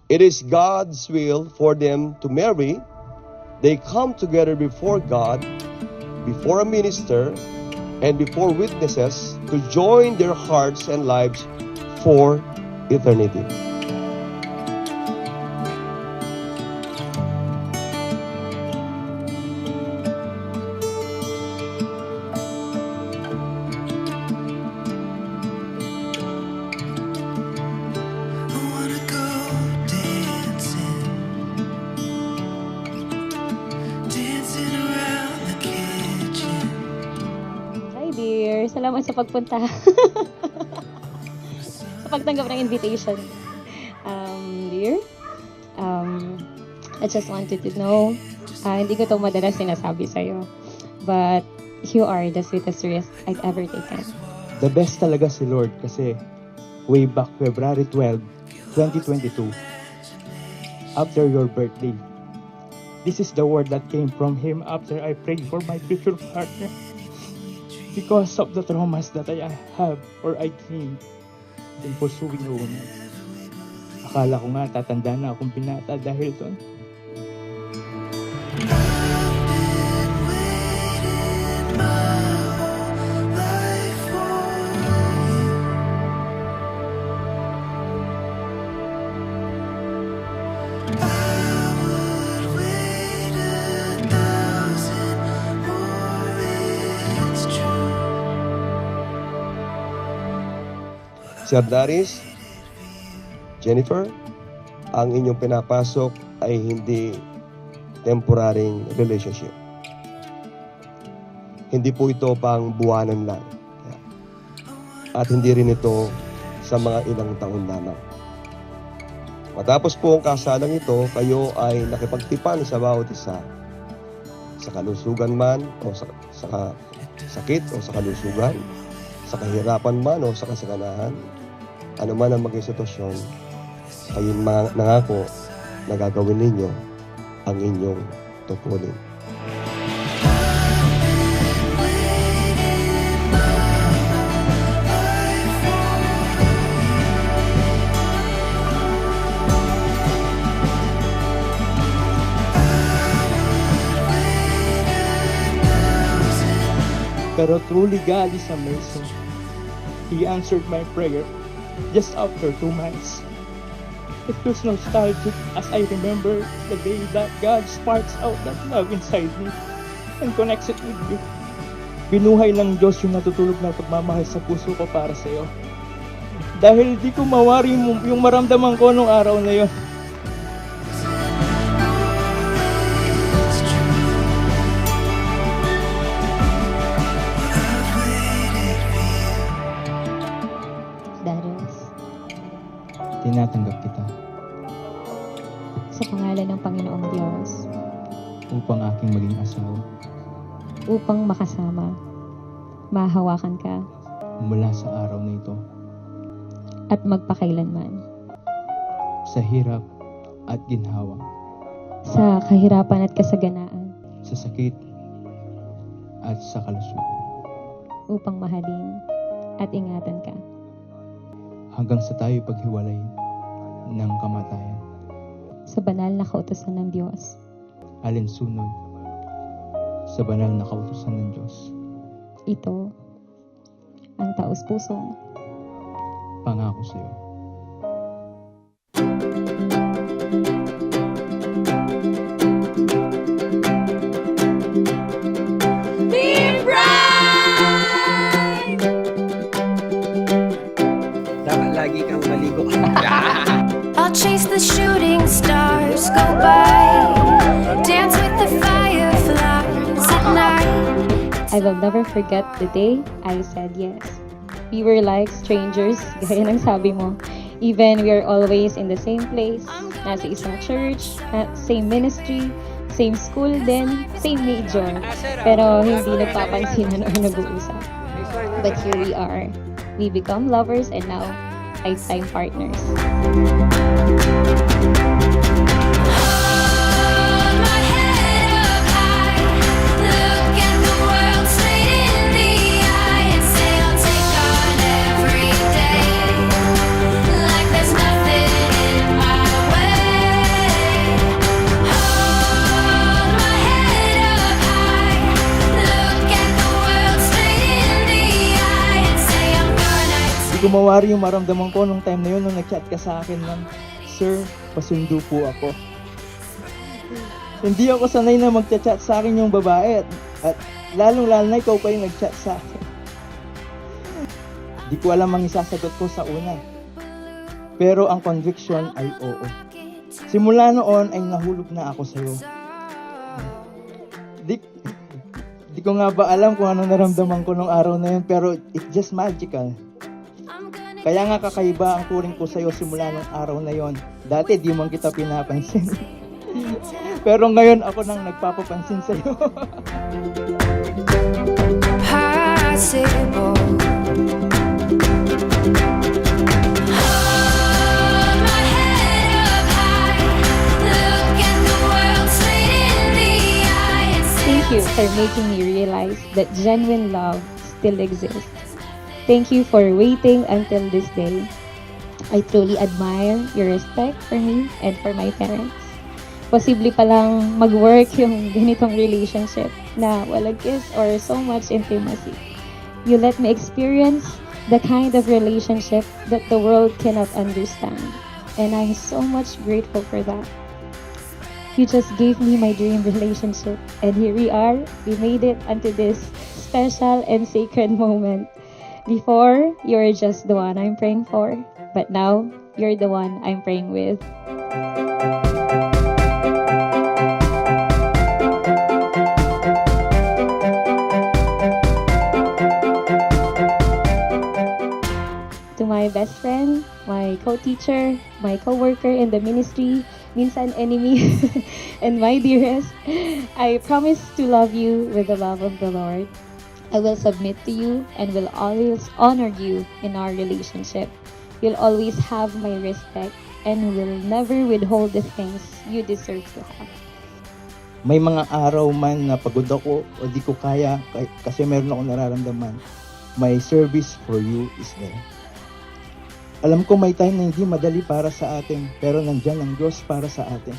it is God's will for them to marry. They come together before God, before a minister, and before witnesses to join their hearts and lives for eternity. Hi dear, salamat sa pagpunta. Sa pagtanggap ng invitation. Dear, I just wanted to know, hindi ko to madalas sinasabi sa'yo, but you are the sweetest risk I've ever taken. The best talaga si Lord kasi way back February 12, 2022, after your birthday, this is the word that came from Him after I prayed for my future partner. Because of the traumas that I have or I gained in pursuing a woman. Akala ko nga tatanda na akong binata dahil doon. Sir Darius, Jennifer, ang inyong pinapasok ay hindi temporarying relationship. Hindi po ito pang buwanan lang. At hindi rin ito sa mga ilang taon lamang. Matapos po ang kasalang ito, kayo ay nakipagtipan sa bawat isa. Sa kalusugan man o sa sakit o sa kalusugan, sa kahirapan man o sa kasaganahan, ano man ang maging sitwasyon, kayo nangako na gagawin ninyo ang inyong tungkulin. Pero truly God is amazing. He answered my prayer just after 2 months. It feels nostalgic as I remember the day that God sparks out that love inside me and connects it with you. Binuhay ng Diyos yung natutulog na pagmamahal sa puso ko para sa iyo. Dahil di ko mawari yung maramdaman ko nung araw na yon. Darius, Tinatanggap kita sa pangalan ng Panginoong Diyos, upang aking maging asawa upang makasama, mahawakan ka, mula sa araw na ito, at magpakailanman. sa hirap at ginhawa, Sa kahirapan at kasaganaan, sa sakit at sa kalusugan, upang mahalin at ingatan ka. hanggang sa tayo paghiwalay ng kamatayan, Sa banal na kautusan ng Diyos, alinsunod sa banal na kautusan ng Diyos. ito ang taus-pusong Pangako sa iyo. Dapat lagi kang maligo. I'll chase the shooting stars, go by, dance with the fireflies at night. I will never forget the day I said yes. We were like strangers, gaya ng sabi mo. Even we are always in the same place, nasa isang church, same ministry, same school din, same major. Pero hindi nagpapansinan or nag-uusap. But here we are. We become lovers and now lifetime partners. Hold my head up high, look at the world straight in the eye and say I'll take on every day, like there's nothing in my way. gumawa rin yung maramdaman ko nung time na yun, nung nag-chat ka sa akin ng, "Sir, pasundo po ako." Hindi ako sanay na mag-chat sa akin yung babae at lalong-lalo na ikaw pa yung nag-chat sa akin. Di ko alam ang isasagot ko sa una. Pero ang conviction ay oo. Simula noon ay nahulog na ako sa'yo. Di ko nga ba alam kung anong naramdaman ko nung araw na yun, pero it's just magical. Kaya nga kakaiba ang turing ko sa'yo simula nung araw na yon. Dati di man kita pinapansin. Pero ngayon ako nang nagpapapansin sa'yo. Possible. Hold my head up high. Look at the world straight in the eye and say, Thank you for making me realize that genuine love still exists. Thank you for waiting until this day. I truly admire your respect for me and for my parents. Posible palang mag-work yung ganitong relationship na walang kiss or so much intimacy. You let me experience the kind of relationship that the world cannot understand. And I'm so much grateful for that. You just gave me my dream relationship. And here we are. We made it unto this special and sacred moment. Before, you were just the one I'm praying for. But now, you're the one I'm praying with. To my best friend, my co-teacher, my co-worker in the ministry, minsan enemy, and my dearest, I promise to love you with the love of the Lord. I will submit to you and will always honor you in our relationship. You'll always have my respect and will never withhold the things you deserve to have. May mga araw man na pagod ako o di ko kaya kasi meron akong nararamdaman, my service for you is there. Alam ko may time na hindi madali para sa atin, pero nandyan ang Diyos para sa atin.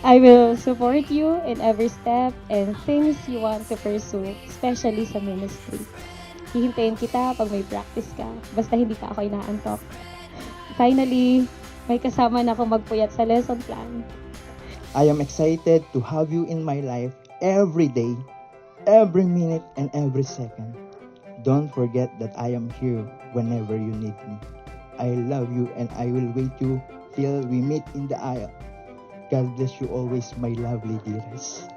I will support you in every step and things you want to pursue, especially sa ministry. Hihintayin kita pag may practice ka, basta hindi pa ako inaantok. Finally, may kasama na ako magpuyat sa lesson plan. I am excited to have you in my life every day, every minute, and every second. Don't forget that I am here whenever you need me. I love you and I will wait you till we meet in the aisle. God bless you always, my lovely dearest.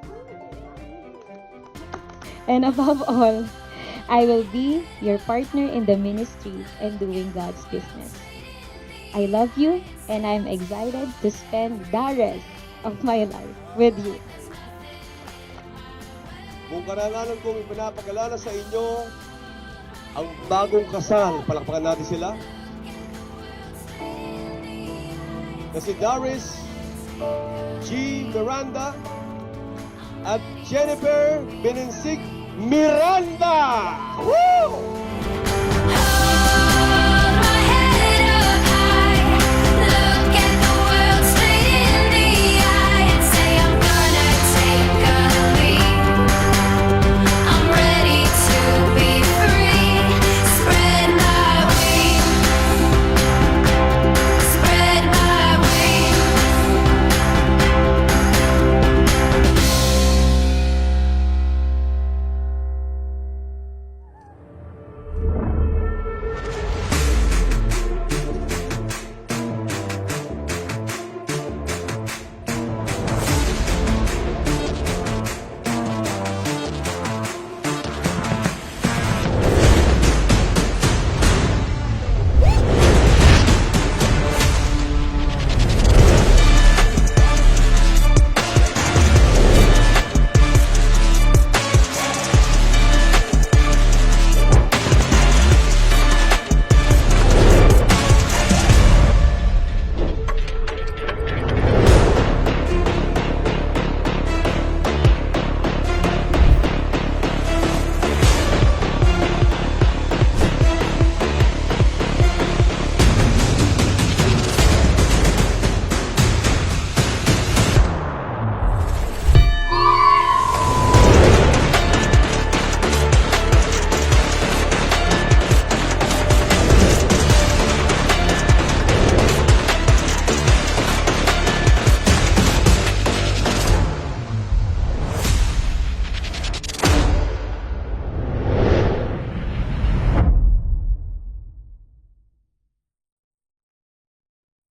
And above all, I will be your partner in the ministry and doing God's business. I love you and I'm excited to spend the rest of my life with you. Kung karangalan kong ipinapagalala sa inyo ang bagong kasal, palakpakan natin sila. Na si Darius G. Miranda at Jennifer Beninsig Miranda! Woo!